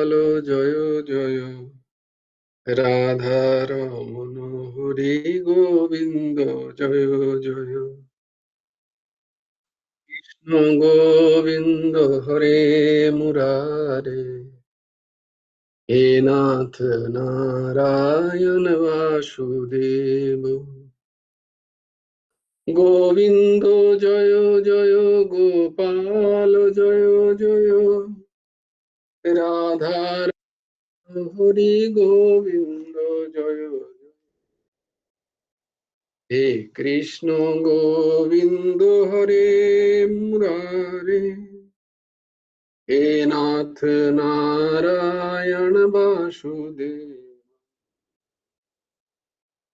গোপাল জয় জয়, রাধারমণ হরি গোবিন্দ জয় জয়, কৃষ্ণ গোবিন্দ হরে মুরারে, হে নাথ নারায়ণ বাসুদেব, গোবিন্দ জয় জয়, গোপাল জয় জয়, রাধার হরি গোবিন্দ জয় জয়, হে কৃষ্ণ গোবিন্দ হরে মুরারে, হে নাথ নারায়ণ বাসুদেব,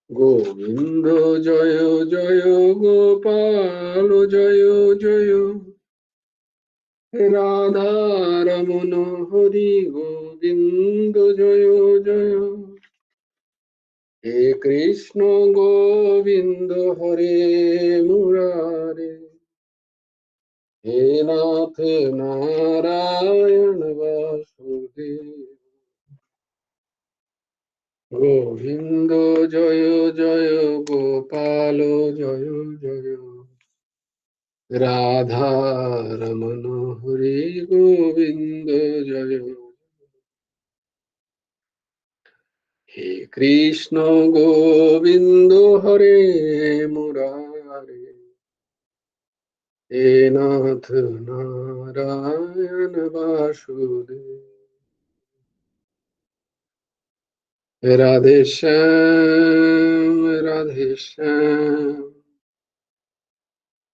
গোবিন্দ জয় জয়, গোপাল জয় জয়, রাধারমণ হরি গোবিন্দ জয় জয়, হে কৃষ্ণ গোবিন্দ হরে মুরারে, হে নাথ নারায়ণ বাসুদেব, গোবিন্দ জয় জয়, গোপাল জয় জয়, রাধা রমণ হরি গোবিন্দ জয়, হে কৃষ্ণ গোবিন্দ হরে মুরারে, হে নাথ নারায়ণ বাসুদেব, রাধে শ্যাম রাধে শ্যাম,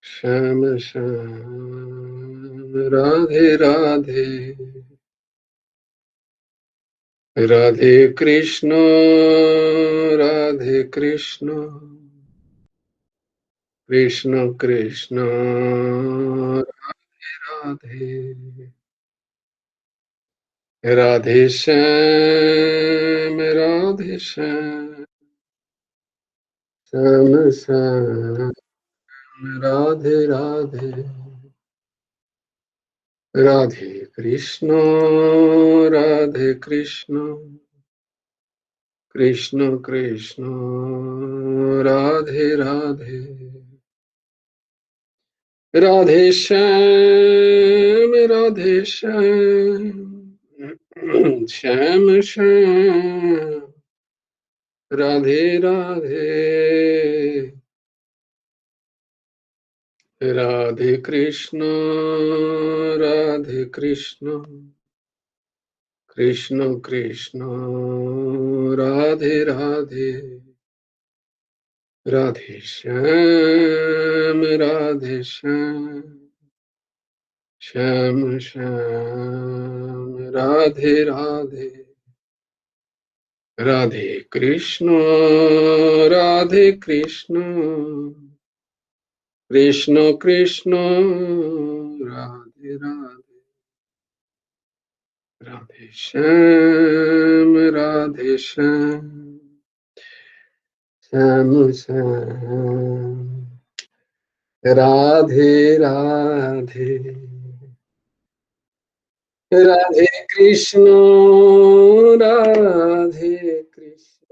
শ্যাম শ্যাম রাধে রাধে, রাধে কৃষ্ণ রাধে কৃষ্ণ, কৃষ্ণ কৃষ্ণ রাধে রাধে, রাধে শ্যাম রাধে শ্যাম, শ্যাম শ্যাম রাধে রাধে, রাধে কৃষ্ণ রাধে কৃষ্ণ, কৃষ্ণ কৃষ্ণ রাধে রাধে, রাধে শ্যাম রাধে শ্যাম, শ্যাম শ্যাম রাধে রাধে, রাধে কৃষ্ণ রাধে কৃষ্ণ, কৃষ্ণ কৃষ্ণ রাধে রাধে, রাধে শ্যাম রাধে শ্যাম, শ্যাম শ্যাম রাধে রাধে, রাধে কৃষ্ণ রাধে কৃষ্ণ, কৃষ্ণ কৃষ্ণ রাধে রাধে, রাধে শ্যাম রাধে শ্যাম, শ্যাম শ্যাম রাধে রাধে, রাধে কৃষ্ণ রাধে কৃষ্ণ,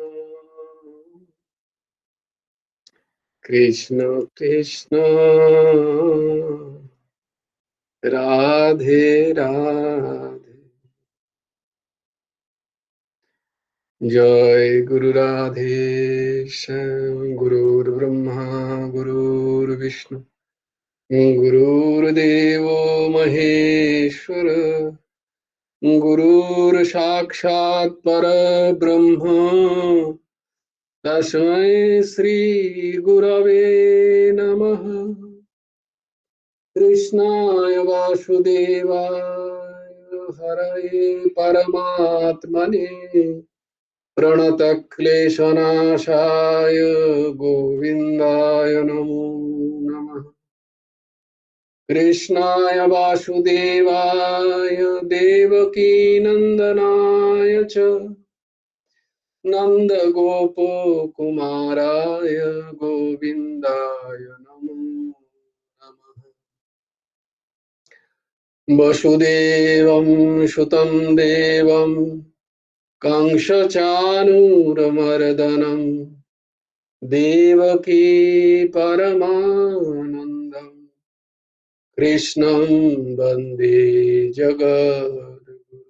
কৃষ্ণ কৃষ্ণ রাধে রাধে, জয় গুরু রাধে শ্যাম, গুরুর ব্রহ্মা গুরুর বিষ্ণু, গুরুর্দেব মহেশ্বর, গুরুর সাক্ষাৎ পরব্রহ্ম, তস্मै শ্রী গুরবে নমঃ, কৃষ্ণায় বাসুদেবায় হরয়ে পরমাত্মনে, প্রণতক্লেশনাশায় গোবিন্দায় নমো নমঃ, কৃষ্ণায় বাসুদেবায় দেবকীনন্দনায় চ, নন্দগোপকুমারায় গোবিন্দায় নমো নমঃ। वसुदेवं सुतं देवं कंसचाणूरमर्दनं देवकी परमानन्दं कृष्णं वन्दे जगद्गुरुं।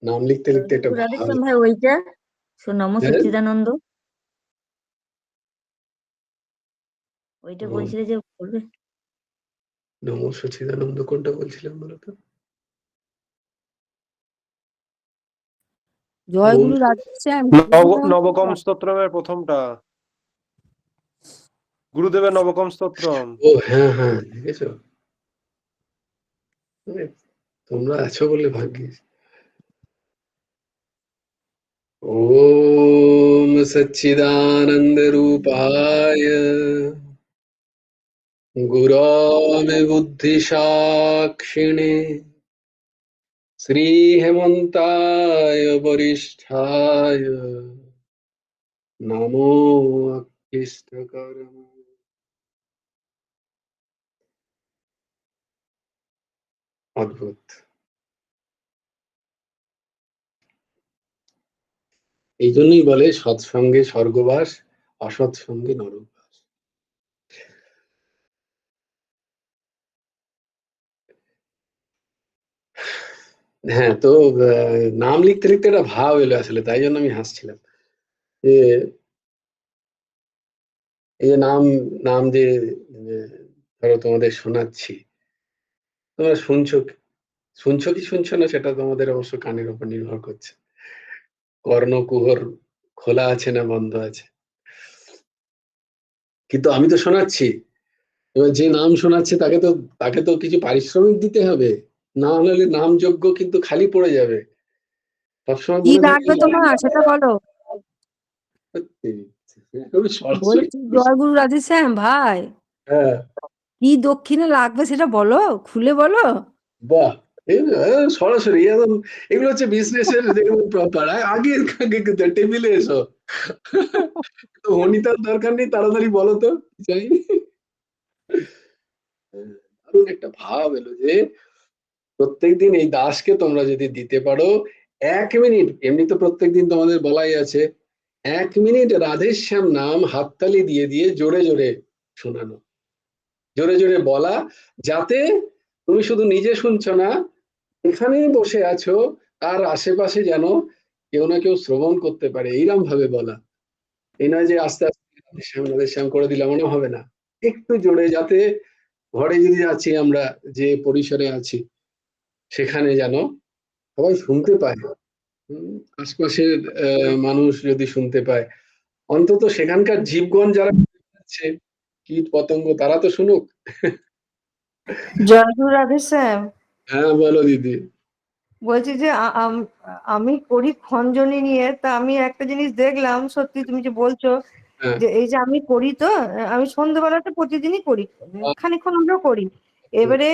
नाम लिखते लिखते একটা ভাব। রাধেশ্যাম ভাই ওইটা নম হ্যাঁ? সচ্চিদানন্দ ওইটা ও, বলছিলে যে বলবে নমঃ সচ্চিদানন্দ কোনটা বলছিলাম বলতো? জয় ওম। গুরু রাধেশ্যাম নবকম স্তোত্রমের প্রথমটা, গুরুদেবের নবকম স্তোত্রম। ও হ্যাঁ হ্যাঁ, দেখেছো? মানে তোমরা আছো বলে ভাগ্যিস। ओम सच्चिदानंद रूपाय गुरवे बुद्धि साक्षिणे श्री हेमंताय वरिष्ठाय नमो अक्लिष्टकरम्। অদ্ভুত। এই জন্যই বলে সৎসঙ্গে স্বর্গবাস, অসৎসঙ্গে নরকবাস। হ্যাঁ, তো নাম লিখতে লিখতে একটা ভাব এলো আসলে, তাই জন্য আমি হাসছিলাম। যে এই যে নাম নাম যে ধরো তোমাদের শোনাচ্ছি, তোমরা শুনছো শুনছো কি শুনছো না সেটা তোমাদের অবশ্য কানের উপর নির্ভর করছে, কর্ণকুহর খোলা আছে না বন্ধ আছে। কিন্তু আমি তো শোনাচ্ছি, এবার যে নাম শোনাচ্ছে তাকে তো কিছু পারিশ্রমিক দিতে হবে, না হলে নামযোগ্য কিন্তু খালি পড়ে যাবে। সবসময় কি মনে লাগবে থাকবে। তোমার সেটা বলো। সরাসরি। বলছি জয় গুরু রাধেশ্যাম ভাই, হ্যাঁ, কি দক্ষিণে লাগবে সেটা বলো, খুলে বলো। বাহ, সরাসরি একদম। এগুলো হচ্ছে বিজনেসের প্রপার। আগে আগে টেবিলে এসো। তো অনিতার দরকার নেই, তাড়াতাড়ি বলো তো কি চাই। দারুণ একটা ভাব এলো যে প্রত্যেকদিন এই দাসকে তোমরা যদি দিতে পারো 1 মিনিট, এমনি তো প্রত্যেকদিন তোমাদের বলাই আছে, 1 মিনিট রাধেশ্যাম নাম হাততালি দিয়ে দিয়ে জোরে জোরে শোনানো, জোরে জোরে বলা, যাতে তুমি শুধু নিজে শুনছো না, এখানেই বসে আছো তার আশেপাশে যেন কেউ না কেউ শ্রবণ করতে পারে, এইরকম ভাবে বলা। এই নয় যে আস্তে আস্তে রাধেশ্যাম রাধেশ্যাম করে দিলাম, মনে হবে না। একটু জোরে, যাতে ঘরে যদি আছি আমরা, যে পরিসরে আছি সেখানে যেন সবাই শুনতে পায়। আশপাশের মানুষ যদি শুনতে পায়, অন্তত সেখানকার জীবগণ যারা আছে, কীট পতঙ্গ, তারা তো শুনুক। জয় গুরু রাধেশ্যাম। হ্যাঁ বলো দিদি। বলছি যে আমি করি খঞ্জনি নিয়ে, তা আমি একটা জিনিস দেখলাম, সত্যি তুমি যে বলছো হ্যাঁ, যে এই যে আমি করি, তো আমি সন্ধ্যেবেলাতে প্রতিদিনই করি, খানিকক্ষণ হলেও করি। এবারে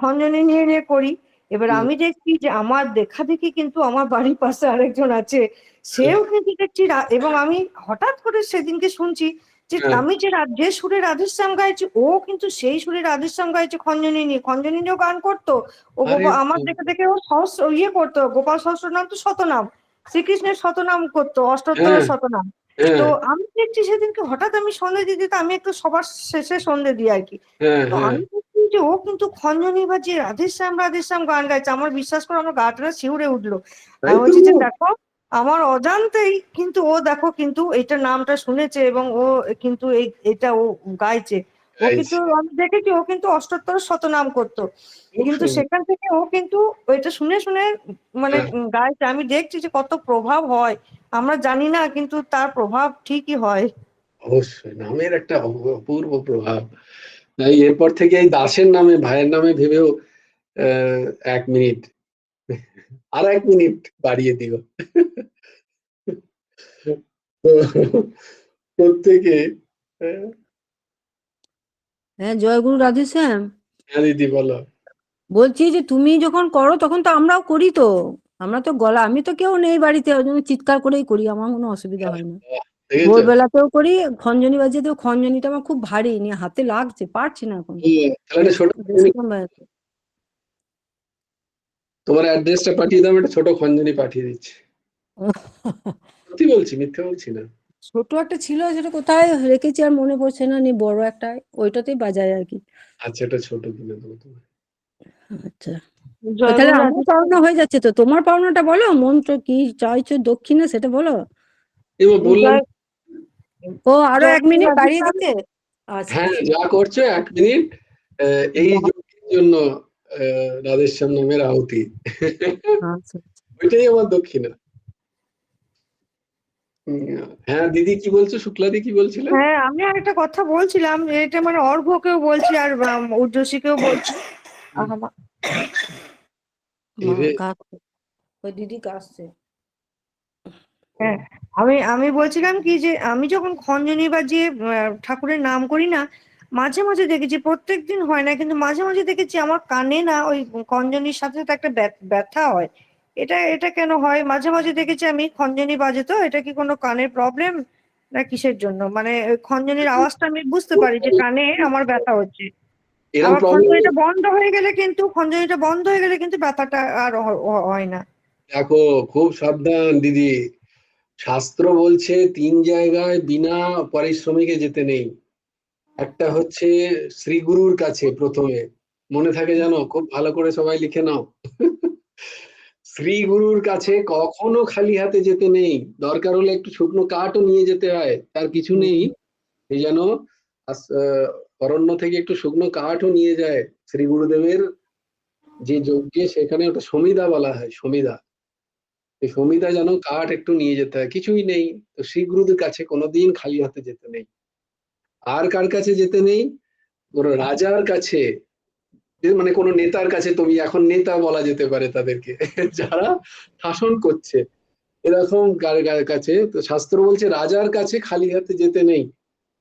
খঞ্জনি নিয়ে নিয়ে করি। এবার আমি দেখছি যে আমার দেখা দেখি কিন্তু আমার বাড়ির পাশে আরেকজন আছে, সেও কিন্তু দেখছি এবং আমি হঠাৎ করে সেদিনকে শুনছি যে হ্যাঁ, আমি যে সুরে রাধেশ্যাম গাইছি, ও কিন্তু সেই সুরে রাধেশ্যাম গাইছে খঞ্জনি নিয়ে, খঞ্জনি নিয়েও গান করতো। ও আরে আমার দেখে দেখে ও সহস্র ইয়ে করতো, গোপাল সহস্রনাম তো শতনাম, শ্রীকৃষ্ণের শতনাম করতো, হ্যাঁ, অষ্টোত্তরের শতনাম। তো হ্যাঁ, আমি দেখছি সেদিনকে হঠাৎ আমি সন্ধে দিতে, আমি একটু সবার শেষে সন্ধে দিই আর কি। হ্যাঁ, তো হ্যাঁ, আমি দেখছি যে ও কিন্তু খঞ্জনি বাজিয়ে রাধেশ্যাম রাধেশ্যাম গান গাইছে। আমার বিশ্বাস করো, আমার গাটা শিউরে উঠলো। তাই আমি তো। বলছি যে দেখো, আমার অজান্তেই কিন্তু ও দেখো কিন্তু এটা নামটা শুনেছে, এবং ও কিন্তু এটা ও গাইছে। ও কিন্তু গাইছে। আমি দেখেছি ও কিন্তু অষ্টোত্তর শতনাম করতো, খুব কিন্তু সুন্দর। সেখান থেকে ও কিন্তু ওইটা শুনে শুনে মানে হ্যাঁ, গাইছে। আমি দেখছি যে কত প্রভাব হয়, আমরা জানি না কিন্তু তার প্রভাব ঠিকই হয়। অবশ্যই নামের একটা অপূর্ব প্রভাব। তাই এরপর থেকে এই দাসের নামে, ভাইয়ের নামে ভেবেও 1 মিনিট, আর 1 মিনিট বাড়িয়ে দিও। তো প্রত্যেকে। আহ, হ্যাঁ জয় গুরু রাধেশ্যাম, হ্যাঁ দিদি বলো। বলছি যে তুমি যখন করো তখন তো আমরাও করি, তো আমরা তো গলা, আমি তো কেউ নেই বাড়িতে, ওই জন্য চিৎকার করেই করি, আমার কোনো অসুবিধা হয় না। দেখেছো? ভোরবেলাতেও করি, খঞ্জনি বাজিয়েতেও, খঞ্জনিটা আমার খুব ভারী, নিয়ে হাতে লাগছে, পারছি না এখন। তাহলে একটা ছোট বেশিক্ষণ বাজাতে। তোমার অ্যাড্রেসটা পাঠিয়ে দাও, একটা ছোট খঞ্জনি পাঠিয়ে দিচ্ছি। সত্যি বলছি, মিথ্যে বলছি না। ছোট একটা ছিল, সেটা কোথায় রেখেছি আর মনে পড়ছে না, নিয়ে বড় একটা ওইটাতেই বাজায় আর কি। আচ্ছা, এটা ছোট কিনে দেবো তোমার। আচ্ছা, তো জয় তাহলে গুরু আমার রাধে। পাওনা হয়ে যাচ্ছে তো, তোমার পাওনাটা বলো, মন্ত্র কি চাইছো দক্ষিণে সেটা বলো। এবার বললাম, জয় ও আরো জয় 1 গুরু মিনিট রাধে বাড়িয়ে শ্যাম। দিতে। আচ্ছা হ্যাঁ আচ্ছা যা করছো 1 মিনিট এই যজ্ঞের জন্য রাধেশ্যাম নামের আহুতি। আচ্ছা। ওইটাই আমার দক্ষিণা। হ্যাঁ দিদি কি বলছো, শুক্লাদি কি বলছিলে? হ্যাঁ, আমি আরেকটা কথা বলছিলাম যে এটা মানে অর্ঘ্যকেও বলছি আর ঊর্ধ্বশীকেও বলছি। আমার মা এরে, কাকছে, ওই দিদি কাকছে। হ্যাঁ, আমি বলছিলাম কি যে আমি যখন খঞ্জনি বাজিয়ে ঠাকুরের নাম করি না, মাঝে মাঝে দেখেছি, প্রত্যেকদিন হয় না কিন্তু মাঝে মাঝে দেখেছি আমার কানে না ওই খঞ্জনির সাথে সাথে একটা ব্যথা হয়। এটা এটা কেন হয়? মাঝে মাঝে দেখেছি আমি খঞ্জনি বাজে, তো এটা কি কোনো কানের প্রবলেম না কিসের জন্য? মানে ওই খঞ্জনির আওয়াজটা আমি বুঝতে পারি যে কানে আমার ব্যথা হচ্ছে। এরকম আবার প্রবলেম খঞ্জনিটা বন্ধ হয়ে গেলে কিন্তু ব্যথাটা আর হয় না। দেখো, খুব সাবধান দিদি। শাস্ত্র বলছে 3 জায়গায় বিনা পারিশ্রমিকে যেতে নেই। একটা হচ্ছে শ্রীগুরুর কাছে প্রথমে, মনে থাকে জানো, খুব ভালো করে সবাই লিখে নাও। শ্রীগুরুর কাছে কখনো খালি হাতে যেতে নেই। দরকার হলে একটু শুকনো কাঠও নিয়ে যেতে হয়, তার কিছু নেই। এই যেন অরণ্য থেকে একটু শুকনো কাঠও নিয়ে যায় শ্রী গুরুদেবের যে যজ্ঞে, সেখানে ওটা সমিধা বলা হয়, সমিধা। এই সমিধা যেন কাঠ একটু নিয়ে যেতে হয়, কিছুই নেই। তো শ্রী গুরুদের কাছে কোনোদিন খালি হাতে যেতে নেই। আর কার কাছে যেতে নেই? কোনো রাজার কাছে, মানে কোনো নেতার কাছে, তুমি এখন নেতা বলা যেতে পারে তাদেরকে, যারা শাসন করছে, এরকম কার কাছে। তো শাস্ত্র বলছে রাজার কাছে খালি হাতে যেতে নেই।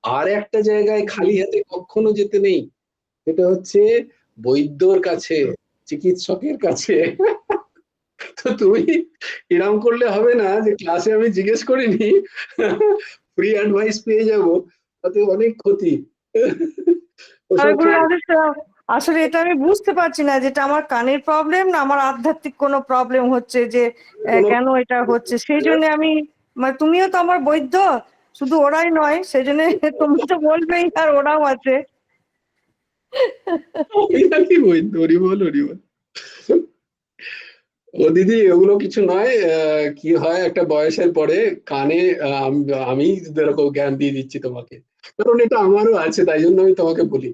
আর একটা জায়গায় খালি হাতে কখনো যেতে নেই, সেটা হচ্ছে বৈদ্যর কাছে, চিকিৎসকের কাছে। তো তুমি এরকম করলে হবে না যে ক্লাসে আমি জিজ্ঞেস করিনি, ফ্রি অ্যাডভাইস পেয়ে যাব, তাতে অনেক ক্ষতি। ওসব জয়গুরু রাধেশ্যাম। আসলে এটা আমি বুঝতে পারছি না যেটা আমার কানের প্রবলেম না আমার আধ্যাত্মিক কোনো প্রবলেম হচ্ছে, যে কোনো কেন এটা হচ্ছে। সেই জন্য আমি মানে তুমিও তো আমার বৈদ্য, শুধু ওরাই নয়, সেই জন্য তুমি তো বলবেই আর ওরাও আছে। আমি নাকি বৈদ্য, হরিবল হরিবল। ও দিদি ওগুলো কিছু নয়। কি হয় একটা বয়সের পরে কানে, আমি এরকম জ্ঞান দিয়ে দিচ্ছি তোমাকে, কারণ এটা আমারও আছে, তাই জন্য আমি তোমাকে বলি।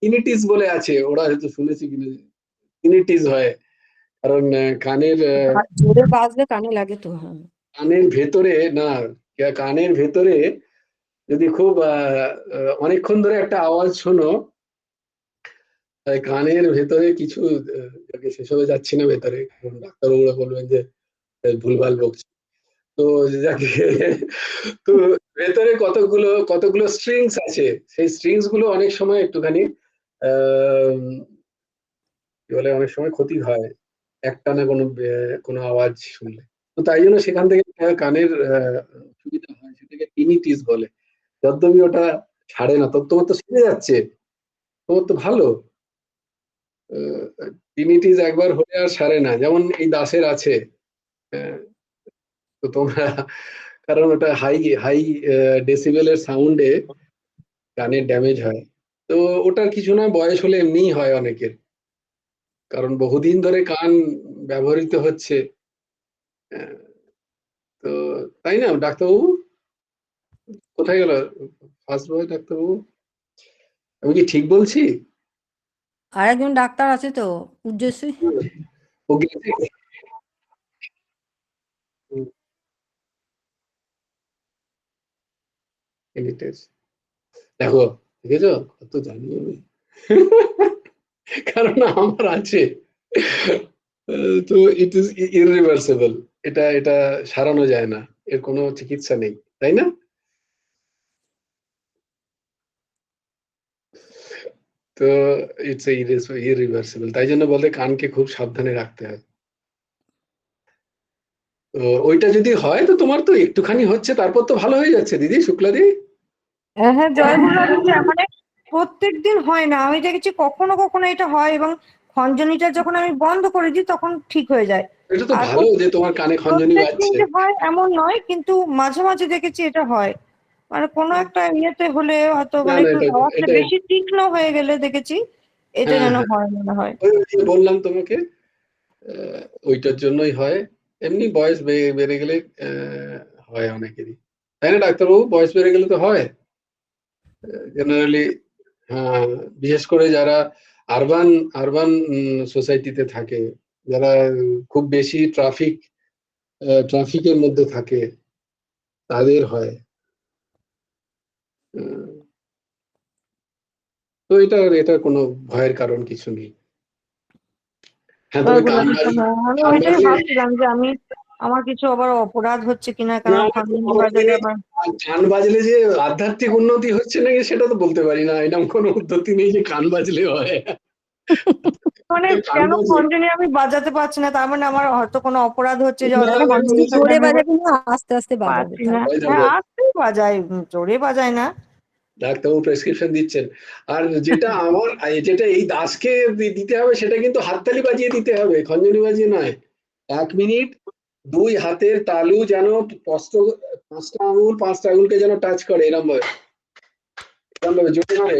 ইনিটিস বলে আছে, ওরা হয়তো শুনেছি কিনা, ইনিটিস হয়। কারণ জোরে বাজলে কানে লাগে তো, হ্যাঁ। কানের ভেতরে না, কানের ভেতরে যদি খুব অনেকক্ষণ ধরে একটা আওয়াজ শোনো, তাই কানের ভেতরে কিছু, সেসবে যাচ্ছি না ভেতরে, কারণ ডাক্তারবাবুরা বলবেন যে ভুলভাল বকছি। তো যাকে, তো ভেতরে কতগুলো কতগুলো স্ট্রিংস আছে, সেই স্ট্রিংস গুলো অনেক সময় একটুখানি কি বলে, অনেক সময় ক্ষতি হয় একটানা কোনো আওয়াজ শুনলে। তো তাই জন্য সেখান থেকে কানের সুবিধা হয়, সেটাকে টিনিটিস বলে। যদ্যপি ওটা ছাড়ে না, তো তোমার তো সেরে যাচ্ছে, তোমার তো ভালো। টিনিটিস একবার হলে আর সারে না, যেমন এই দাসের আছে। আহ, তো তোমরা, কারণ ওটা হাই হাই ডেসিবেলের সাউন্ডে কানের ড্যামেজ হয়। তো ওটার কিছু না, বয়স হলে এমনিই হয় অনেকের, কারণ বহুদিন ধরে কান ব্যবহৃত হচ্ছে। আহ, তো তাই না ডাক্তারবাবু? কোথায় গেল ফার্স্ট বয় ডাক্তারবাবু? আমি কি ঠিক বলছি? আর একজন ডাক্তার আছে তো, উজ্জস্বী। ও গেছে? হুম, heritage। দেখো, দেখেছো কত জানি আমি। কারণ আমার আছে। তো ইট ইজ ইররিভার্সিবল। এটা এটা সারানো যায় না, এর কোনো চিকিৎসা নেই, তাই না? তো ইটস ইররিভার্সিবল, তাই জন্য বলে কানকে খুব সাবধানে রাখতে হয়। তো তো ওইটা যদি হয় তো তোমার তো একটুখানি হচ্ছে, তারপর তো ভালো হয়ে যাচ্ছে দিদি, শুক্লাদি। হ্যাঁ, জয়গুরু রাধেশ্যাম। মানে প্রত্যেকদিন হয় না, আমি দেখেছি কখনো কখনো এটা হয়, এবং খঞ্জনিটা যখন আমি বন্ধ করে দিই তখন ঠিক হয়ে যায়। এটা তো আর ভালো যে তোমার কানে খঞ্জনি প্রত্যেক দিন বাজছে। যে হয় এমন নয়, কিন্তু মাঝে মাঝে দেখেছি এটা হয়। মানে কোনো একটা ইয়েতে হলে হয়তো, না মানে না, একটু এটা আওয়াজটা এটা বেশি তীক্ষ্ণ হয়ে গেলে দেখেছি এটা হ্যাঁ যেন হ্যাঁ, হয় মনে হয়। ওই যে বললাম তোমাকে, ওইটার জন্যই হয়। এমনি বয়স বেড়ে গেলে হয় অনেকেরই, তাই না ডাক্তারবাবু? বয়স বেড়ে গেলে তো হয় জেনারেলি। হ্যাঁ, বিশেষ করে যারা আরবান আরবান সোসাইটিতে থাকে, যারা খুব বেশি ট্রাফিকের মধ্যে থাকে, তাদের হয়। উম, তো এটা কোনো ভয়ের কারণ কিছু নেই। হ্যাঁ, তবে জয়গুরু কান রাধেশ্যাম। বাজলে, আমি কান ওইটাই বাজলে ভাবছিলাম যে আমার কিছু আবার অপরাধ হচ্ছে কিনা, না, কারণ না, কোনো খঞ্জনি অপরাধী বাজালে নেই। আবার কান বাজলে যে আধ্যাত্মিক উন্নতি হচ্ছে নাকি সেটা তো বলতে পারি না, এরকম কোনো উদ্ধতি নেই যে কান বাজলে হয়। মানে কান কেন বাজলে খঞ্জনি আমি বাজাতে পারছি না, তার মানে আমার হয়তো কোনো অপরাধ হচ্ছে, যে না, হয়তো না, খঞ্জনি খঞ্জনির সামনে জোরে আমি এবার বাজাবে না, আস্তে আস্তে বাজাবে পারছি না। তাহলে। হয়ে হ্যাঁ, যাবে। আস্তেই বাজাই, জোরে বাজাই না। ডাক্তারবাবু প্রেসক্রিপশন দিচ্ছেন। আর যেটা এই দাসকে দিতে হবে সেটা কিন্তু হাততালি বাজিয়ে দিতে হবে, খঞ্জনি বাজিয়ে নয়। 1 মিনিট 2 হাতের তালু যেন স্পষ্ট, 5টা আঙুলকে যেন টাচ করে, এরম ভাবে, জোরে জোরে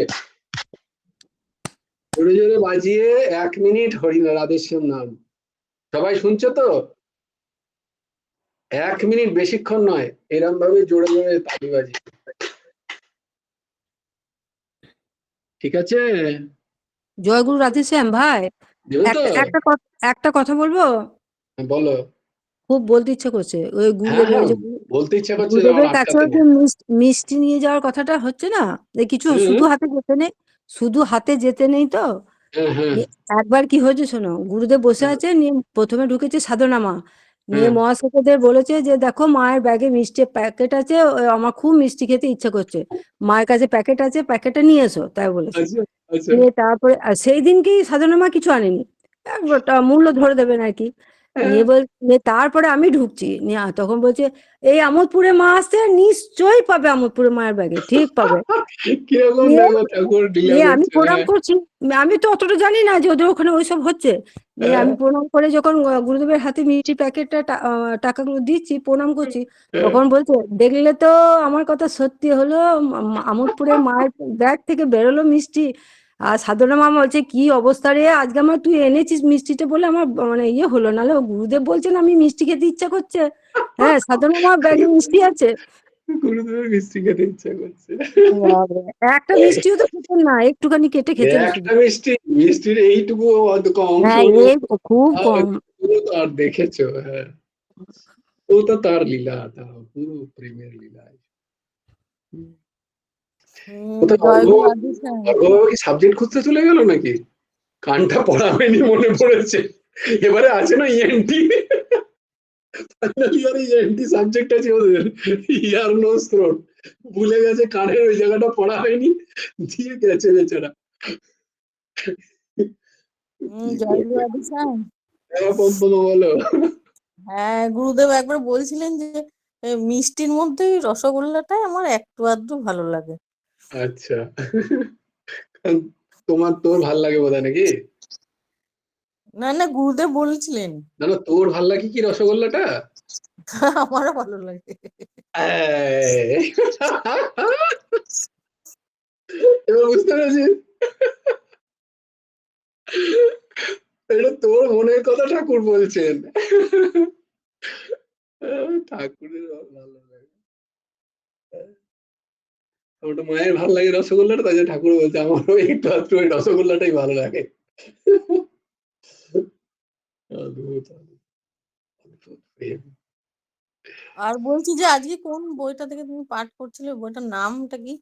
জোরে জোরে বাজিয়ে 1 মিনিট হরি রাধেশ্যাম নাম। সবাই শুনছো তো? 1 মিনিট, বেশিক্ষণ নয়, এরম ভাবে জোরে জোরে তালি বাজিয়ে। ঠিক আছে? জয়গুরু রাধেশ্যাম ভাই, দেবে তো? একটা কথা বলবো, বলো। খুব বলতে ইচ্ছে করছে। ওই হ্যাঁ গুরুদেবের হ্যাঁ, ওই যে বলতে ইচ্ছা করছে, আমার গুরুদেবের কাছেও আটকাতে যে নেই। মিষ্টি নিয়ে যাওয়ার কথাটা হচ্ছে না, যে কিছু হুম, শুধু হাতে যেতে নেই, শুধু হাতে যেতে নেই তো। হ্যাঁ হ্যাঁ একবার কি হয়েছে শোনো, গুরুদেব বসে হ্যাঁ আছে, নিয়ে প্রথমে ঢুকেছে সাধনা মা, নিয়ে হ্যাঁ, মহাশয়দের বলেছে যে দেখো মায়ের ব্যাগে মিষ্টি প্যাকেট আছে, আমার খুব মিষ্টি খেতে ইচ্ছে করছে, মায়ের কাছে প্যাকেট আছে, প্যাকেটটা নিয়ে এসো, তাই বলেছে। আচ্ছা আচ্ছা, নিয়ে তারপরে আর সেই দিনকেই সাধনা মা কিছু আনেনি, একটা মূল্য ধরে দেবেন আর কি। হ্যাঁ, নিয়ে তারপরে আমি ঢুকছি, নিয়ে তখন বলছে এই আমোদপুরে মা আসছে, নিশ্চয়ই পাবে আমোদপুরে মায়ের ব্যাগে, ঠিক পাবে। কিরকম নিয়ে দেখো ঠাকুর ডিলে নিয়ে আমি করছে। প্রণাম হ্যাঁ করছি, আমি তো অতটা জানি না যে ওদের ওখানে ওইসব হচ্ছে। নিয়ে হ্যাঁ আমি প্রণাম করে যখন গুরুদেবের হাতে মিষ্টি প্যাকেটটা টাকাগুলো দিচ্ছি, প্রণাম করছি, হ্যাঁ, তখন বলছে দেখলে তো আমার কথা সত্যি হলো, আমোদপুরে মায়ের ব্যাগ থেকে বেরোলো মিষ্টি। আর সাধনা মা বলছে কি অবস্থা রে, আজকে আমার তুই এনেছিস মিষ্টিটা বলে আমার মানে ইয়ে হলো, নাহলে গুরুদেব বলছেন আমি মিষ্টি খেতে ইচ্ছা করছে, হ্যাঁ সাধনা মা ব্যাগে মিষ্টি আছে। গুরুদেবের মিষ্টি খেতে ইচ্ছা করছে। বাবারে, একটা মিষ্টিও তো খেতেন না, একটুখানি কেটে খেতেন শুধু। একটা মিষ্টির এইটুকু অংশ হ্যাঁ, এই খুব কম। পুরো তো আর দেখেছো। হ্যাঁ, ও তো তার লীলা, তার পুরো প্রেমের লীলা। কোথাও জয়গুরু রাধেশ্যাম। অর্ঘ্যবাবু কি সাবজেক্ট খুঁজতে চলে গেল নাকি? কানটা পড়া হয়নি মনে পড়েছে, এবারে আছে না ইএনটি, ফাইনাল ইয়ারে ইএনটি সাবজেক্ট আছে ওদের, ইয়ার নোজ থ্রোট, ভুলে গেছে কানের ওই জায়গাটা পড়া হয়নি, দিয়ে গেছে বেচারা। কি জয়গুরু করবে? রাধেশ্যাম। হ্যাঁ পদ্মা, বলো। হ্যাঁ, গুরুদেব একবার বলছিলেন যে মিষ্টির মধ্যে ওই রসগোল্লাটাই আমার একটু আধটু ভালো লাগে। আচ্ছা, তোর ভাল লাগে বোধহয় নাকি? না না, গুরুদেব বলছিলেন। না না, তোর ভাল লাগে কি রসগোল্লাটা? আমারও ভালো লাগে। এই, এবার বুঝতে পেরেছি, এটা তোর মনের কথা ঠাকুর বলছেন। ঠাকুরের ভালো লাগে, ওটা মায়ের ভালো লাগে রসগোল্লাটা, তাই জন্য ঠাকুর বলছে আমারও একটু আধটু ওই রসগোল্লাটাই ভালো লাগে। অদ্ভুত, অদ্ভুত প্রেম। আর বলছি যে আজকে কোন বইটা থেকে তুমি পাঠ করছিলে, বইটার নামটা কি?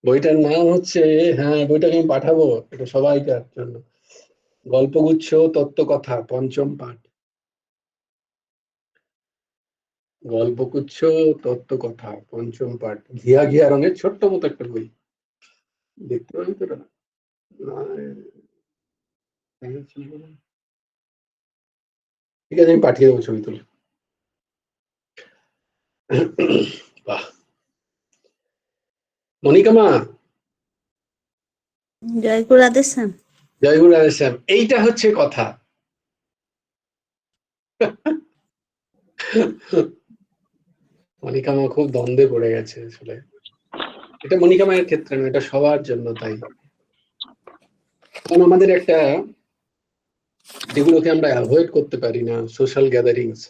বইটার নাম হচ্ছে, হ্যাঁ বইটাকে আমি পাঠাবো, এটা সবাইকার জন্য। গল্পগুচ্ছ তত্ত্বকথা, পঞ্চম পাঠ। গল্পগুচ্ছ তত্ত্বকথা, পঞ্চম পাঠ, ঘিয়া ঘিয়া রঙের ছোট্ট মতো একটা বই। দেখতে পাবি তো এটা? ঠিক আছে, আমি পাঠিয়ে দেবো ছবি তুলে। বাহ, মনিকা মা, জয় গুরু রাধেশ্যাম। জয় গুরু রাধেশ্যাম। এইটা হচ্ছে কথা। মনিকা মা খুব দ্বন্দ্বে পড়ে গেছে আসলে। এটা মনিকা মায়ের ক্ষেত্রে না, এটা সবার জন্য তাই। কারণ আমাদের একটা, যেগুলোকে আমরা অ্যাভয়েড করতে পারি না, সোশ্যাল গ্যাদারিংস,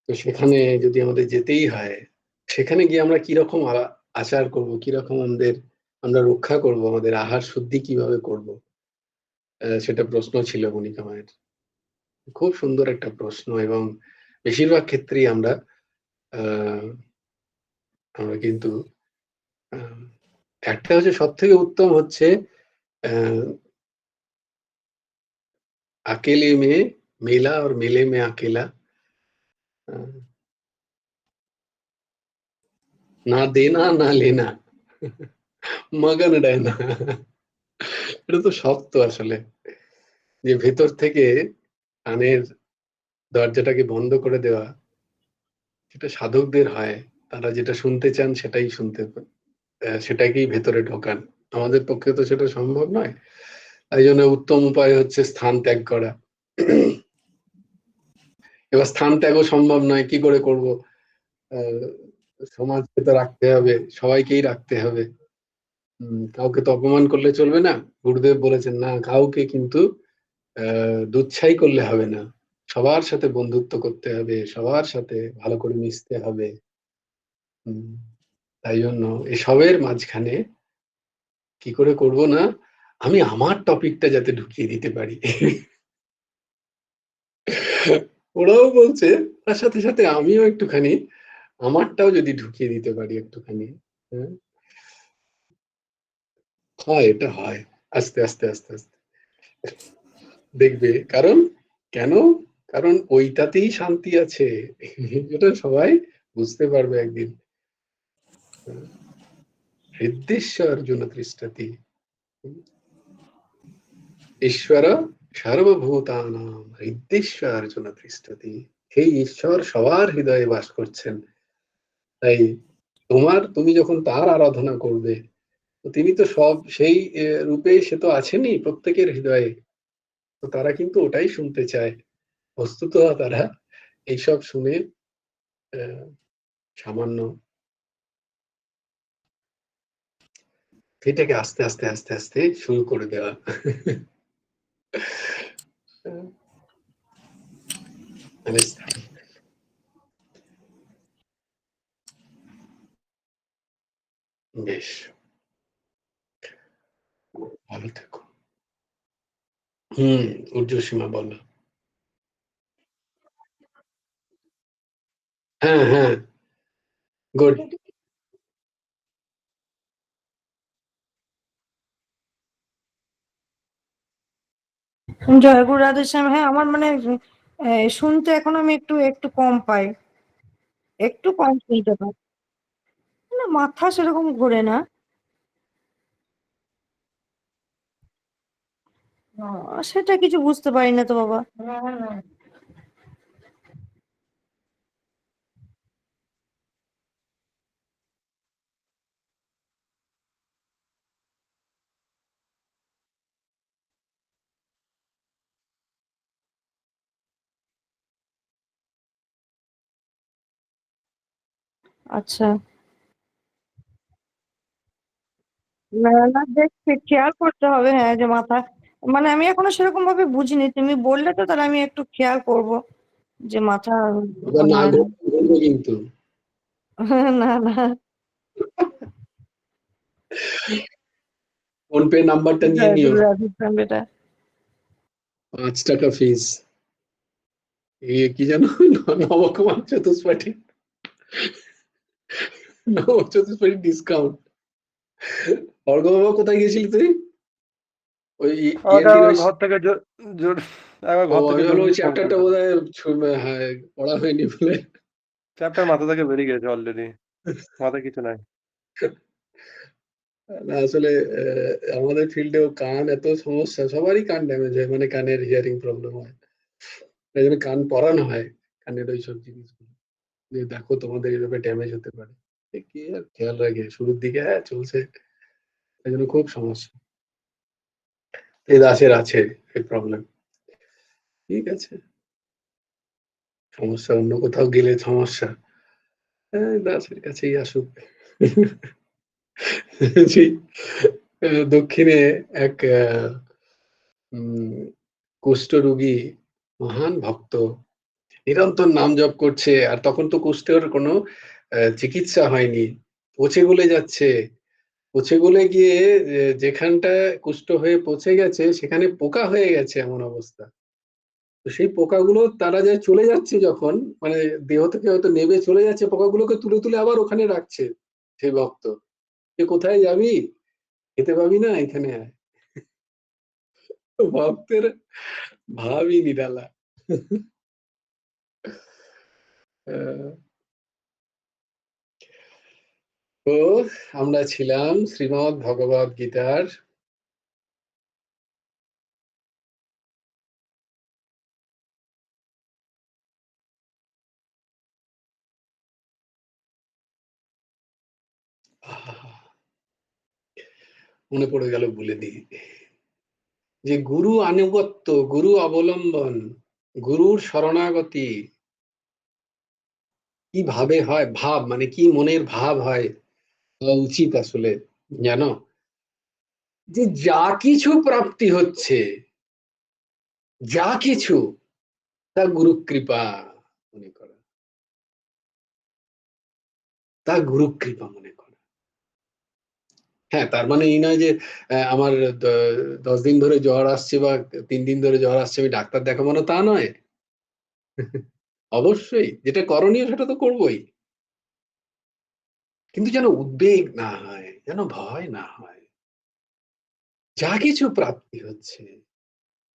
তো সেখানে যদি আমাদের যেতেই হয়, সেখানে গিয়ে আমরা কিরকম আচার করব, কিরকম আমরা রক্ষা করব, আমাদের আহার শুদ্ধি কিভাবে করব, সেটা প্রশ্ন ছিল মনিকা মায়ের। খুব সুন্দর একটা প্রশ্ন, এবং বেশিরভাগ ক্ষেত্রেই আমরা কিন্তু একটা হচ্ছে, সব থেকে উত্তম হচ্ছে अकेले में मेला और मेले में अकेला, না দেনা না লেনা, মগন रहना। এটা তো শক্ত আসলে, যে ভেতর থেকে কানের দরজাটাকে বন্ধ করে দেওয়া, যেটা সাধকদের হয়, তারা যেটা শুনতে চান সেটাই সেটাকেই ভেতরে ঢোকান। আমাদের পক্ষে তো সেটা সম্ভব নয়, তাই জন্য উত্তম উপায় হচ্ছে স্থান ত্যাগ করা। এবার স্থান ত্যাগও সম্ভব নয়, কি করে করব? সমাজকে তো রাখতে হবে, সবাইকেই রাখতে হবে। কাউকে তো অপমান করলে চলবে না। গুরুদেব বলেছেন না, কাউকে কিন্তু দুচ্ছাই করলে হবে না, সবার সাথে বন্ধুত্ব করতে হবে, সবার সাথে ভালো করে মিশতে হবে। তাই জন্য এসবের মাঝখানে কি করে করব না, আমি আমার টপিকটা যাতে ঢুকিয়ে দিতে পারি। ওরাও বলছে, তার সাথে সাথে আমিও একটুখানি আমারটাও যদি ঢুকিয়ে দিতে পারি একটুখানি। হ্যাঁ, হয়, এটা হয় আস্তে আস্তে আস্তে আস্তে দেখবে। কারণ কেন? কারণ ওইটাতেই শান্তি আছে, এটা সবাই বুঝতে পারবে একদিন। হৃদ্দেশ্য অর্জুন তিষ্ঠতি, ঈশ্বর সর্বভূতানাং হৃদ্দেশ্য অর্জুন তিষ্ঠতি। সেই ঈশ্বর সবার হৃদয়ে বাস করছেন। তাই তুমি যখন তার আরাধনা করবে, তো তিনি তো সব সেই রূপে, সে তো আছেনই প্রত্যেকের হৃদয়ে। তো তারা কিন্তু ওটাই শুনতে চায়। বস্তুত তারা এইসব শুনে সামান্য এটাকে আস্তে আস্তে আস্তে আস্তে শুরু করে দেওয়া। বেশ, ভালো থেকো। ঊর্ধ্বসীমা বলো। হ্যাঁ হ্যাঁ, গুড। জয় গুরু রাধেশ্যাম। হ্যাঁ, আমার মানে শুনতে এখন আমি একটু একটু কম পাই, একটু কম শুনতে পাই। না, মাথা সেরকম ঘোরে না। সেটা কিছু বুঝতে পারি না তো বাবা। আচ্ছা, না না, দেখছি, খেয়াল করতে হবে। হ্যাঁ, যে মাথা, মানে আমি এখনো সেরকম ভাবে বুঝিনি, তুমি বললে তো তাহলে আমি একটু খেয়াল করব যে মাথা। ওটা না হ্যাঁ, ঘুরবে কিন্তু। না না, ফোন পে নাম্বারটা নিয়ে জয় নিও। গুরু রাধেশ্যাম বেটা। 5 টাকা ফিস। কি জানো, নবকুমার চতুষ্পাঠী, চতুষ্পাঠী ডিসকাউন্ট। অর্ঘ বাবা, কোথায় গেছিলি তুই? ওই ওটা ENT আমার নয়? ঘর থেকে একবার ও, ঘর আমি থেকে জোর ভাবলাম ওই করে ফোন চ্যাপ্টারটা করেছে। বোধহয় হ্যাঁ, পড়া হয়নি বলে। চ্যাপ্টার মাথা থেকে বেরিয়ে গেছে অলরেডি, মাথায় কিছু নাই। না আসলে আমাদের ফিল্ডেও কান এত সমস্যা, সবারই কান ড্যামেজ হয়, মানে কানের হিয়ারিং প্রবলেম হয়, তাই জন্য কান পরানো হয়, কানের ওইসব জিনিসগুলো। যে দেখো তোমাদের এইভাবে ড্যামেজ হতে পারে। কি আর খেয়াল রাখে, শুরুর দিকে হ্যাঁ চলছে, এই জন্য খুব সমস্যা। এই দাসের আছে এই প্রবলেম। ঠিক আছে, সমস্যা অন্য কোথাও গেলে সমস্যা, হ্যাঁ দাসের কাছেই আসুক। সেই, দক্ষিণে এক কুষ্ঠরোগী মহান ভক্ত নিরন্তর নাম জপ করছে, আর তখন তো কুষ্ঠের কোনো চিকিৎসা হয়নি, পচে গলে যাচ্ছে। পচে গলে গিয়ে যেখানটা কুষ্ঠ হয়ে পচে গেছে সেখানে পোকা হয়ে গেছে এমন অবস্থা। তো সেই পোকাগুলো তারা যায় চলে যাচ্ছে যখন, মানে দেহ থেকে হয়তো নেবে চলে যাচ্ছে, পোকাগুলোকে তুলে তুলে আবার ওখানে রাখছে সেই ভক্ত। তুই কোথায় যাবি, খেতে পাবি না, এখানে আয়। ভক্তের ভাবই নিরালা। তো আমরা ছিলাম শ্রীমদ্ ভগবদ গীতার মনে পড়ে গেল বলে দিই, যে গুরু আনুগত্য, গুরু অবলম্বন, গুরুর শরণাগতি কিভাবে হয়, ভাব মানে কি মনের ভাব হয়, হওয়া উচিত আসলে জানো, যে যা কিছু প্রাপ্তি হচ্ছে, যা কিছু, তা গুরু কৃপা মনে করা, তা গুরু কৃপা মনে করা। হ্যাঁ, তার মানে এই নয় যে আমার 10 দিন ধরে জ্বর আসছে বা 3 দিন ধরে জ্বর আসছে আমি ডাক্তার দেখাবো না, তা নয়। অবশ্যই যেটা করণীয় সেটা তো করবোই, কিন্তু যেন উদ্বেগ না হয়, যেন ভয় না হয়, যা কিছু প্রাপ্তি হচ্ছে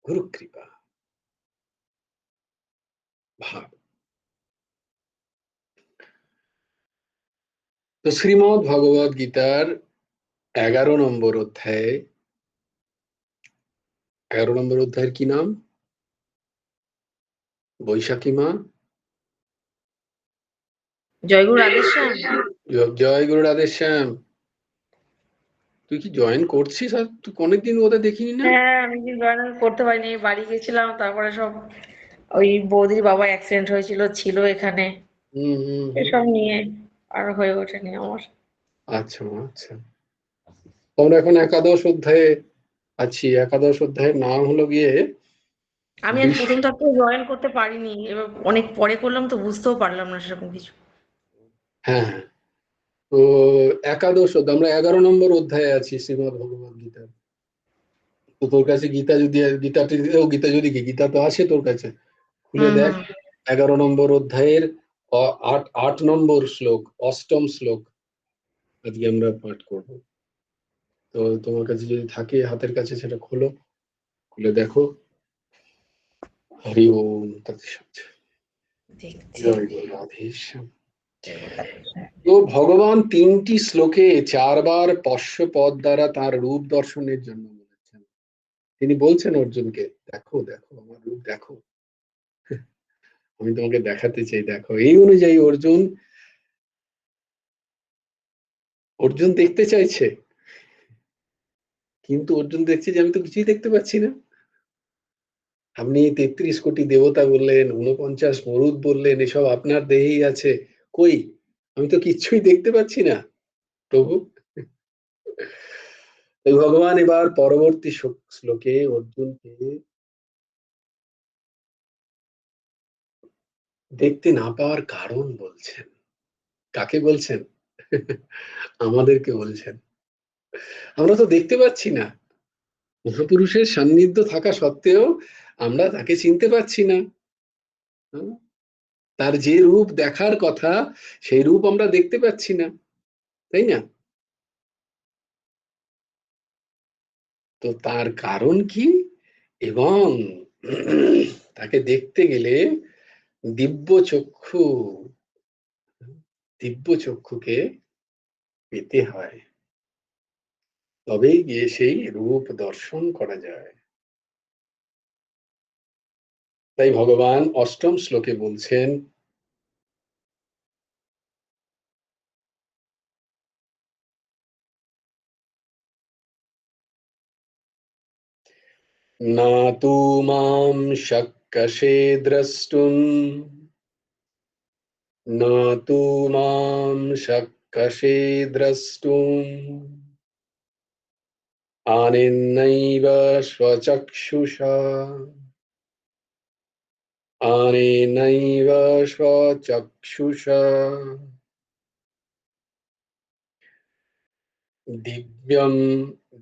গুরু কৃপা ভাব। তো শ্রীমদ্ ভগবদ গীতার 11 নম্বর অধ্যায়ে, 11 নম্বর অধ্যায়ের কি নাম? বৈশাখী মা জয়গুরু রাধেশ্যাম। জয় গুরু রাধেশ্যাম। তুই কি জয়েন করছিস? আর তুই অনেকদিন ওদের দেখিনি না। হ্যাঁ, অনেকদিন জয়েন করতে পারিনি, বাড়ি গেছিলাম, তারপরে সব ওই বৌদির বাবা অ্যাক্সিডেন্ট হয়েছিল, ছিল এখানে, হুম হুম হুম। এসব নিয়ে আর হয়ে ওঠেনি আমার। আচ্ছা আচ্ছা, আমরা এখন একাদশ অধ্যায়ে আছি। একাদশ অধ্যায়ের নাম হলো গিয়ে আমি আজ প্রথম থেকে জয়েন করতে পারিনি, এবার অনেক পরে করলাম তো বুঝতেও পারলাম না সেরকম কিছু। হ্যাঁ হ্যাঁ, তো একাদশ অধ্যায়, আমরা 11 নম্বর অধ্যায়ে আছি শ্রীমদ্ ভগবদ গীতার। তো তোর কাছে গীতা যদি, গীতা যদি কি, গীতা তো আছে তোর কাছে, খুলে হুম দেখ হুম। 11 নম্বর অধ্যায়ের 8 নম্বর শ্লোক, অষ্টম শ্লোক আজকে আমরা পাঠ করব। তো তোমার কাছে যদি থাকে হাতের কাছে সেটা খোলো, খুলে দেখো। হরি ওম তৎসৎ। দেখছি। জয় গুরু রাধেশ্যাম। তো ভগবান 3টি শ্লোকে 4বার পশ্য পদ দ্বারা তার রূপ দর্শনের জন্য বলেছেন। তিনি বলছেন অর্জুনকে, দেখো দেখো আমার রূপ দেখো, আমি তোমাকে দেখাতে চাই, দেখো। এই অনুযায়ী অর্জুন অর্জুন দেখতে চাইছে, কিন্তু অর্জুন দেখছে যে আমি তো কিছুই দেখতে পাচ্ছি না। আপনি 33 কোটি দেবতা বললেন, 49 মরুদ বললেন, এসব আপনার দেহেই আছে, কই আমি তো কিচ্ছুই দেখতে পাচ্ছি না প্রভু। এই ভগবান এবার পরবর্তী শ্লোকে অর্জুনকে দেখতে না পাওয়ার কারণ বলছেন। কাকে বলছেন? আমাদেরকে বলছেন। আমরা তো দেখতে পাচ্ছি না, মহাপুরুষের সান্নিধ্য থাকা সত্ত্বেও আমরা তাকে চিনতে পারছি না। তার যে রূপ দেখার কথা সেই রূপ আমরা দেখতে পাচ্ছি না, তাই না? তো তার কারণ কি, এবং তাকে দেখতে গেলে দিব্য চক্ষু, দিব্য চক্ষুকে পেতে হয়, তবেই গিয়ে সেই রূপ দর্শন করা যায়। তাই ভগবান অষ্টম শ্লোকে বলছেন, না তু মাম শক্যসে দ্রষ্টুম, না তু মাম শক্যসে দ্রষ্টুম আনেনৈব স্বচক্ষুষা, আনেনৈব স্বচক্ষুষা দিব্যম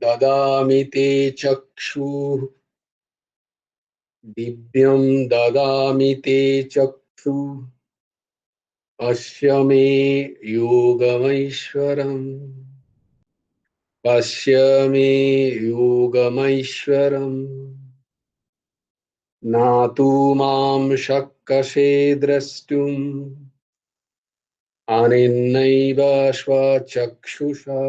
দদামি তে চক্ষুঃ, দিব্যম দদামি তে চক্ষুঃ পশ্য মে যোগমৈশ্বরম, পশ্য মে যোগমৈশ্বরম। না তু মাম শক্যসে দ্রষ্টুম আনেনৈব স্বচক্ষুষা,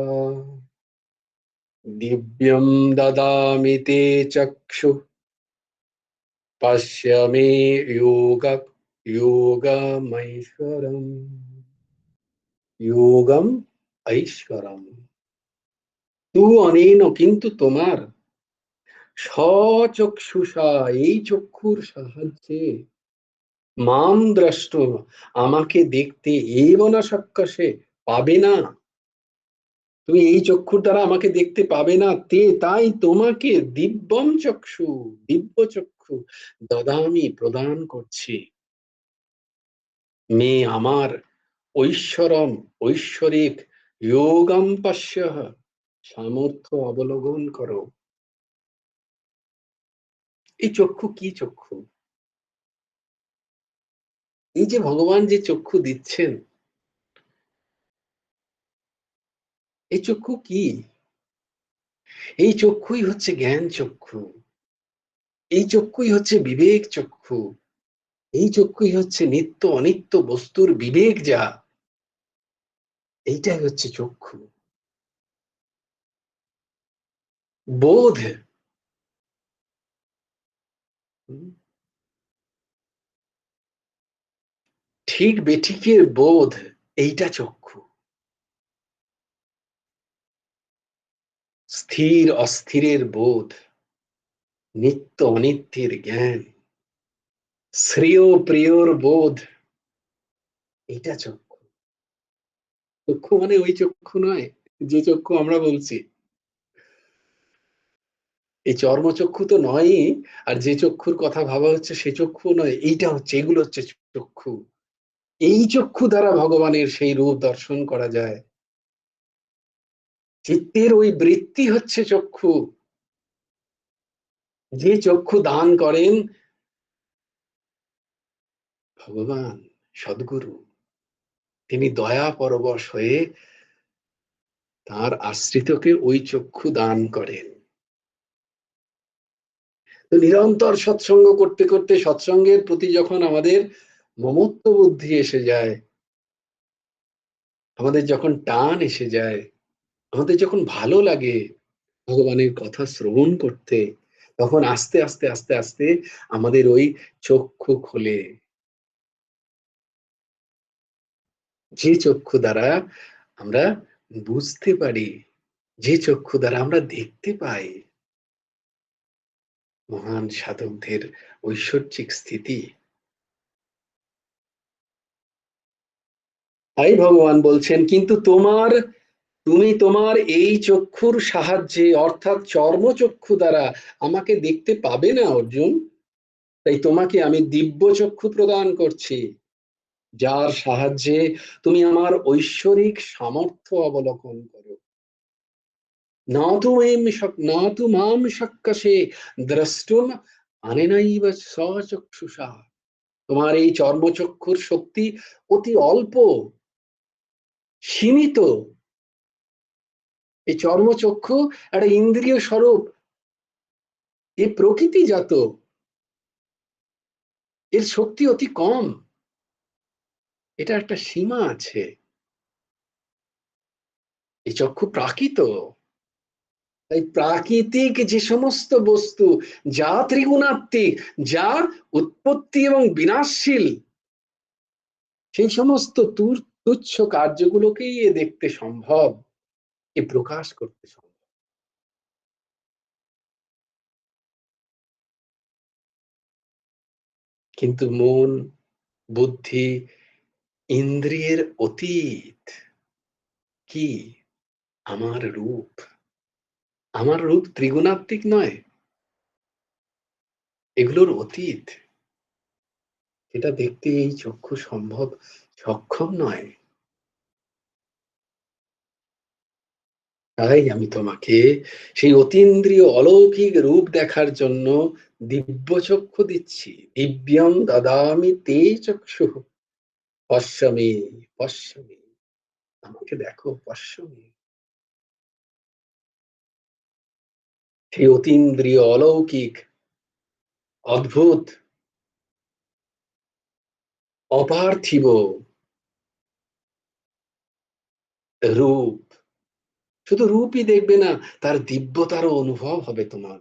দিব্যম দদামি তে চক্ষুঃ পশ্য মে যোগমৈশ্বরম, যোগম ঐশ্বরম। তু অনেন, কিন্তু তোমার, স্বচক্ষুষা, এই চক্ষুর সাহায্যে, মাম দ্রষ্টুম, আমাকে দেখতে, এব না শক্যসে, পাবে না, তুমি এই চক্ষুর দ্বারা আমাকে দেখতে পাবে না, তাই তোমাকে দিব্যম চক্ষু, দিব্য চক্ষু দদামি, প্রদান করছি, মে, আমার, ঐশ্বরম, ঐশ্বরিক, যোগম পশ্য, সামর্থ্য অবলোকন করো। এই চক্ষু কি চক্ষু? এই যে ভগবান যে চক্ষু দিচ্ছেন, এই চক্ষু কি? এই চক্ষুই হচ্ছে জ্ঞান চক্ষু, এই চক্ষুই হচ্ছে বিবেক চক্ষু, এই চক্ষুই হচ্ছে নিত্য অনিত্য বস্তুর বিবেক, যা এইটাই হচ্ছে চক্ষু। বোধ, ঠিক বেঠিকের বোধ, এইটা চক্ষু। স্থির অস্থিরের বোধ, নিত্য অনিত্যের জ্ঞান, শ্রেয় প্রিয়র বোধ, এটা চক্ষু। চক্ষু মানে ওই চক্ষু নয় যে চক্ষু আমরা বলছি, এই চর্মচক্ষু তো নয়ই, আর যে চক্ষুর কথা ভাবা হচ্ছে সে চক্ষু নয়, এইটা হচ্ছে, এগুলো হচ্ছে চক্ষু। এই চক্ষু দ্বারা ভগবানের সেই রূপ দর্শন করা যায়। চিত্তের ওই বৃত্তি হচ্ছে চক্ষু, যে চক্ষু দান করেন ভগবান সদ্গুরু, তিনি দয়া পরবশ হয়ে তার আশ্রিতকে ওই চক্ষু দান করেন। তো নিরন্তর সৎসঙ্গ করতে করতে, সৎসঙ্গের প্রতি যখন আমাদের মমত্ব বুদ্ধি এসে যায়, আমাদের যখন টান এসে যায়, আমাদের যখন ভালো লাগে ভগবানের কথা শ্রবণ করতে, তখন আস্তে আস্তে আস্তে আস্তে আমাদের ওই চক্ষু খোলে, যে চক্ষু দ্বারা আমরা বুঝতে পারি, যে চক্ষু দ্বারা আমরা দেখতে পাই মহান সাধকদের ঐশ্বর্যিক স্থিতি। তাই ভগবান বলছেন, কিন্তু তুমি তোমার এই চক্ষুর সাহায্যে, অর্থাৎ চর্মচক্ষু দ্বারা আমাকে দেখতে পাবে না অর্জুন। তাই তোমাকে আমি দিব্য চক্ষু প্রদান করছি, যার সাহায্যে তুমি আমার ঐশ্বরিক সামর্থ্য অবলোকন করো। না তু মাম শক্যসে দ্রষ্টুম আনেনৈব স্বচক্ষুষা। তোমার এই চর্মচক্ষুর শক্তি অতি অল্প, সীমিত। এই চর্মচক্ষু একটা ইন্দ্রিয় স্বরূপ, এ প্রকৃতিজাত, এর শক্তি অতি কম, এটা একটা সীমা আছে। এই চক্ষু প্রাকৃত, তাই প্রাকৃতিক যে সমস্ত বস্তু যা ত্রিগুণাত্মিক, যা উৎপত্তি এবং বিনাশশীল, সেই সমস্ত তুচ্ছ কার্যগুলোকেই এ দেখতে সম্ভব, এ প্রকাশ করতে সম্ভব। কিন্তু মন, বুদ্ধি, ইন্দ্রিয়ের অতীত কি? আমার রূপ। আমার রূপ ত্রিগুণাত্মিক নয়, এগুলোর অতীত। এটা দেখতে এই চক্ষু সক্ষম নয়। তাই আমি তোমাকে সেই অতীন্দ্রিয় অলৌকিক রূপ দেখার জন্য দিব্য চক্ষু দিচ্ছি। দিব্যং দদামি তে চক্ষু পশ্যমে পশ্যমে। আমাকে দেখো, পশ্যমে। সেই অতীন্দ্রিয় অলৌকিক অদ্ভুত অপার্থিব রূপ, শুধু রূপই দেখবে না, তার দিব্যতারও অনুভব হবে তোমার।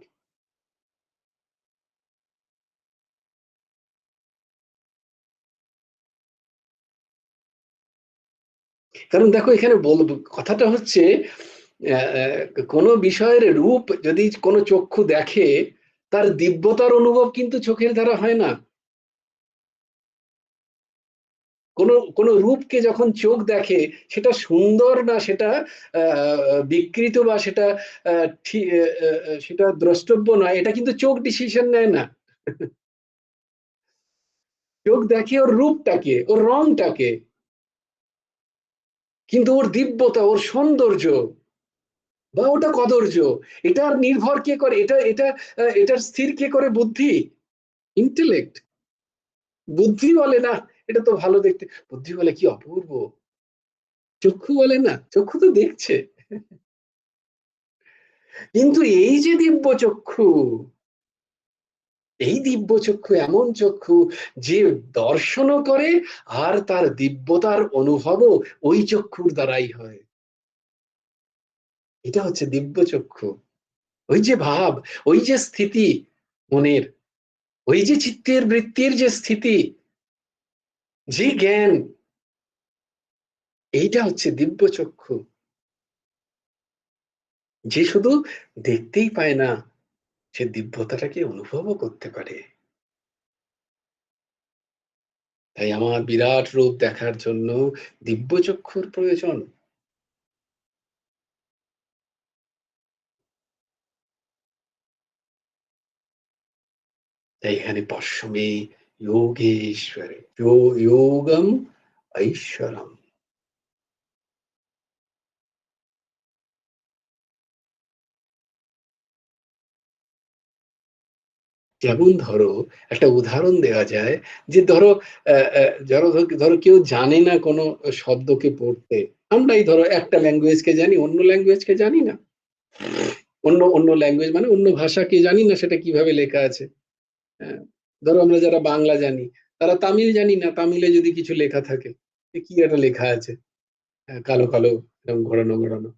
কারণ দেখো, এখানে বলবো কথাটা হচ্ছে কোন বিষয়ের রূপ যদি কোনো চক্ষু দেখে, তার দিব্যতার অনুভব কিন্তু চোখের দ্বারা হয় না। কোন রূপকে যখন চোখ দেখে, সেটা সুন্দর না সেটা বিকৃত বা সেটা সেটা দ্রষ্টব্য নয়, এটা কিন্তু চোখ ডিসিশন নেয় না। চোখ দেখে ওর রূপটাকে, ওর রংটাকে, কিন্তু ওর দিব্যতা, ওর সৌন্দর্য বা ওটা কদর্য, এটার নির্ভর কে করে? এটার স্থির কে করে? বুদ্ধি, ইন্টেলেক্ট। বুদ্ধি বলে না এটা তো ভালো দেখতে, বুদ্ধি বলে কি অপূর্ব। চক্ষু বলে না, চক্ষু তো দেখছে। কিন্তু এই যে দিব্য চক্ষু, এই দিব্য চক্ষু এমন চক্ষু যে দর্শনও করে, আর তার দিব্যতার অনুভবও ওই চক্ষুর দ্বারাই হয়। এটা হচ্ছে দিব্য চক্ষু। ওই যে ভাব, ওই যে স্থিতি মনের, ওই যে চিত্তের বৃত্তির যে স্থিতি, যে জ্ঞান, এইটা হচ্ছে দিব্য চক্ষু। যে শুধু দেখতেই পায় না, সে দিব্যতাটাকে অনুভবও করতে পারে। তাই আমার বিরাট রূপ দেখার জন্য দিব্য চক্ষুর প্রয়োজন। তাই এখানে পশ্চিমে যোগেশ্বরে, যোগম ঐশ্বরম। যেমন ধরো, একটা উদাহরণ দেওয়া যায় যে ধরো ধরো কেউ জানে না কোনো শব্দকে পড়তে। আমরাই ধরো একটা ল্যাঙ্গুয়েজকে জানি, অন্য ল্যাঙ্গুয়েজকে জানি না। অন্য অন্য ল্যাঙ্গুয়েজ মানে অন্য ভাষাকে জানি না সেটা কিভাবে লেখা আছে। ধরো আমরা যারা বাংলা জানি, তারা তামিল জানি না, তামিলে যদি কিছু লেখা থাকে, কি একটা লেখা আছে, কালো কালো এরকম ঘোরানো ঘোরানো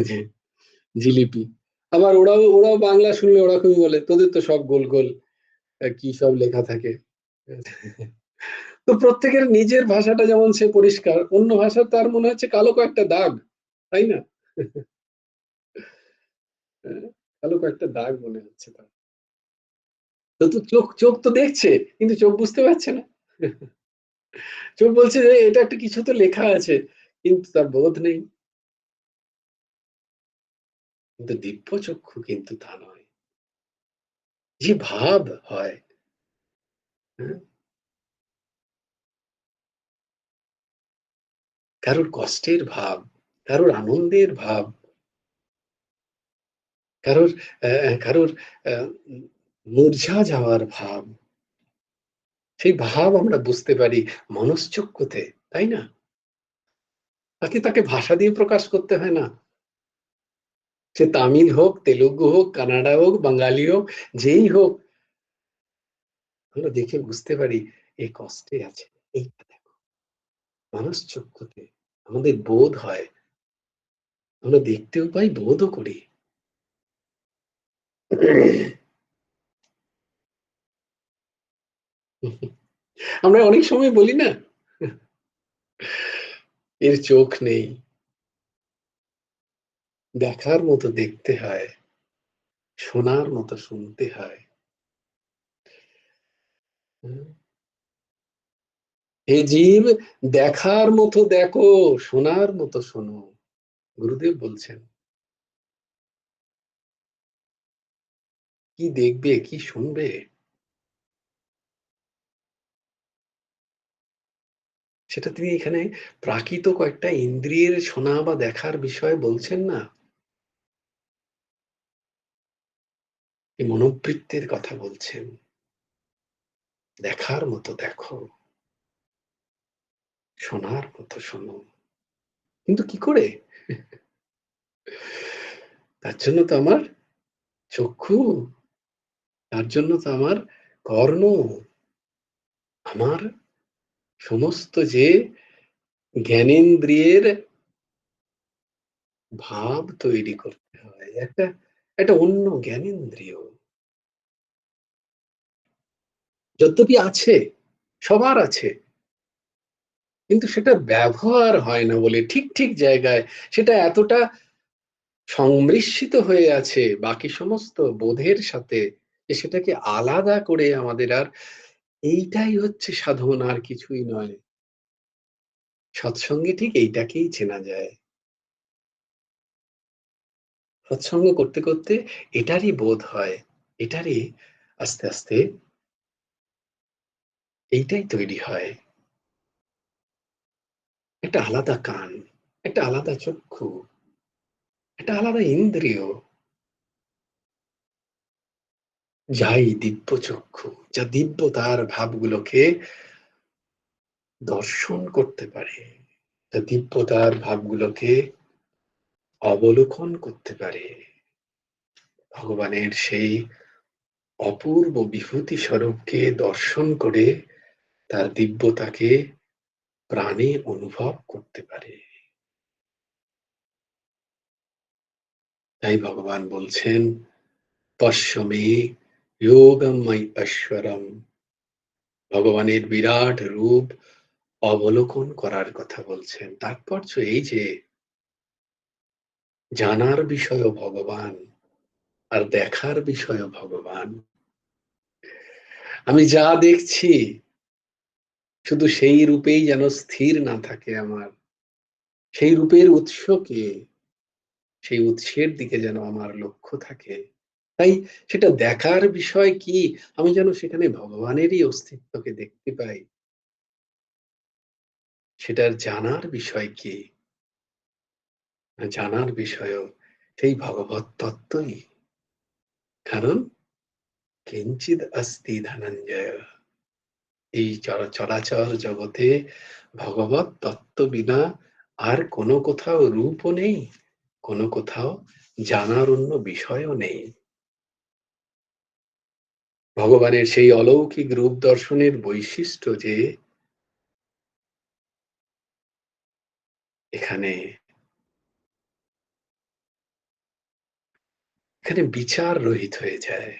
যে জিলিপি। আবার ওরাও বাংলা শুনলে ওরকমই বলে, তোদের তো সব গোল গোল কি সব লেখা থাকে। তো প্রত্যেকের নিজের ভাষাটা যেমন সে পরিষ্কার, অন্য ভাষা তার মনে হচ্ছে কালো কয়েকটা দাগ, তাই না? কালো কয়েকটা দাগ মনে হচ্ছে তার। তো চোখ চোখ তো দেখছে, কিন্তু চোখ বুঝতে পারছে না। চোখ বলছে যে এটা একটা কিছু তো লেখা আছে, কিন্তু তার বোধ নেই। কিন্তু দিব্য চক্ষু কিন্তু তা নয়। যে ভাব হয়, কারোর কষ্টের ভাব, কারোর আনন্দের ভাব, কারোর কারোর মূর্ছা যাওয়ার ভাব, সেই ভাব আমরা বুঝতে পারি মনশ্চক্ষুতে, তাই না? তাকে ভাষা দিয়ে প্রকাশ করতে হয় না। সে তামিল হোক, তেলুগু হোক, কানাডা হোক, বাঙালি হোক, যেই হোক, আমরা দেখে বুঝতে পারি এই কষ্টে আছে। এইটা দেখো, মনশ্চক্ষুতে আমাদের বোধ হয়, আমরা দেখতেও পাই, বোধও করি। আমরা অনেক সময় বলি না, এর চোখ নেই, দেখার মতো দেখতে হয়, শোনার মতো শুনতে হয়। হুম? হে জীব, দেখার মতো দেখো, শোনার মতো শোনো। গুরুদেব বলছেন, কি দেখবে, কি শুনবে, সেটা তিনি এখানে প্রাকৃত কয়েকটা ইন্দ্রিয়ের শোনা বা দেখার বিষয়ে বলছেন না, এই মনোবৃত্তের কথা বলছেন। দেখার মতো দেখো, শোনার মতো শোনো। কিন্তু কি করে? তার জন্য তো আমার চক্ষু, তার জন্য তো আমার কর্ণ, আমার সমস্ত যে জ্ঞানেন্দ্রিয়ের ভাব তৈরি করতে হয়, একটা একটা অন্য জ্ঞানেন্দ্রিয় যদ্যপি আছে, সবার আছে, কিন্তু সেটা ব্যবহার হয় না বলে ঠিক ঠিক জায়গায় সেটা এতটা সংমিশ্রিত হয়ে আছে বাকি সমস্ত বোধের সাথে যে সেটাকে আলাদা করে আমাদের আর, এইটাই হচ্ছে সাধন, আর কিছুই নয়। সৎসঙ্গে ঠিক এইটাকেই চেনা যায়। সৎসঙ্গ করতে করতে এটারই বোধ হয়, এটারই আস্তে আস্তে এইটাই তৈরি হয়। একটা আলাদা কান, একটা আলাদা চক্ষু, একটা আলাদা ইন্দ্রিয়, যাই দিব্য চক্ষু, যা দিব্য তার ভাবগুলোকে দর্শন করতে পারে, যা দিব্য তার ভাবগুলোকে অবলোকন করতে পারে, ভগবানের সেই অপূর্ব বিভূতি স্বরূপকে দর্শন করে তার দিব্যতাকে প্রাণে অনুভব করতে পারে। তাই ভগবান বলছেন, পশ্যমে যোগময় ঐশ্বরম, ভগবানের বিরাট রূপ অবলোকন করার কথা বলছেন। তাৎপর্য এই যে জানার বিষয় ভগবান আর দেখার বিষয় ভগবান। আমি যা দেখছি শুধু সেই রূপেই যেন স্থির না থাকে আমার, সেই রূপের উৎসকে, সেই উৎসের দিকে যেন আমার লক্ষ্য থাকে। তাই সেটা দেখার বিষয় কি, আমি যেন সেখানে ভগবানেরই অস্তিত্বকে দেখতে পাই। সেটার জানার বিষয় কি, জানার বিষয়ও সেই ভগবত তত্ত্বই। কারণ কিঞ্চিদ অস্তি ধনঞ্জয়, এই চরাচর জগতে ভগবত তত্ত্ব বিনা আর কোনো কোথাও রূপও নেই, কোনো কোথাও জানার অন্য বিষয়ও নেই। ভগবানের সেই অলৌকিক রূপ দর্শনের বৈশিষ্ট্য যে এখানে এখানে বিচার রহিত হয়ে যায়।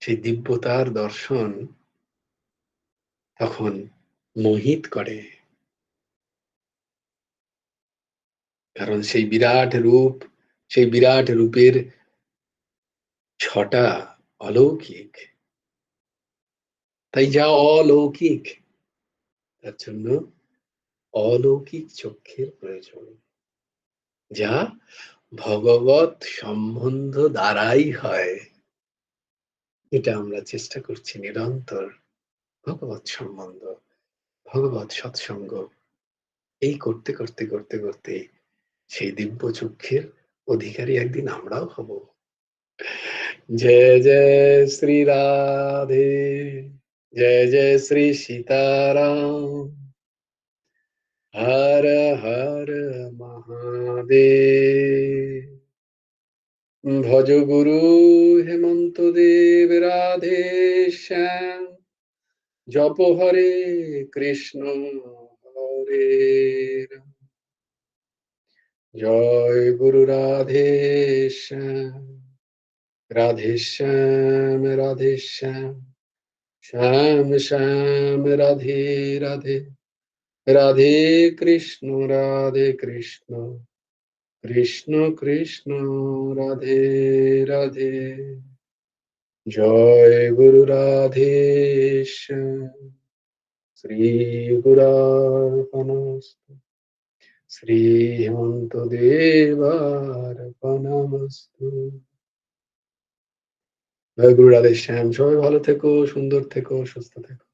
সেই দিব্যতার দর্শন তখন মোহিত করে, কারণ সেই বিরাট রূপ, সেই বিরাট রূপের ছটা অলৌকিক। তাই যা অলৌকিক তার জন্য অলৌকিক চক্ষের প্রয়োজন, যা ভগবত সম্বন্ধ দ্বারাই হয়। এটা আমরা চেষ্টা করছি নিরন্তর, ভগবত সম্বন্ধ, ভগবত সৎসঙ্গ, এই করতে করতে করতে করতে সেই দিব্য চক্ষের অধিকারী একদিন আমরাও হব। जय जय श्री राधे, जय जय श्री सीताराम, हर हर महादेव। भज गुरु हेमंत देव राधे श्याम, जप हरे कृष्ण हरे राम, जय गुरु राधे श्याम, राधे श्याम राधे श्याम, श्याम श्याम राधे राधे, राधे कृष्ण कृष्ण कृष्ण राधे राधे। জয় গুরু রাধেশ্যাম। শ্রী গুরার্পণমস্তু। শ্রী হেমন্ত দেবার্পণমস্তু। জয় গুরু রাধেশ্যাম। সবাই ভালো থেকো, সুন্দর থেকো, সুস্থ থেকো।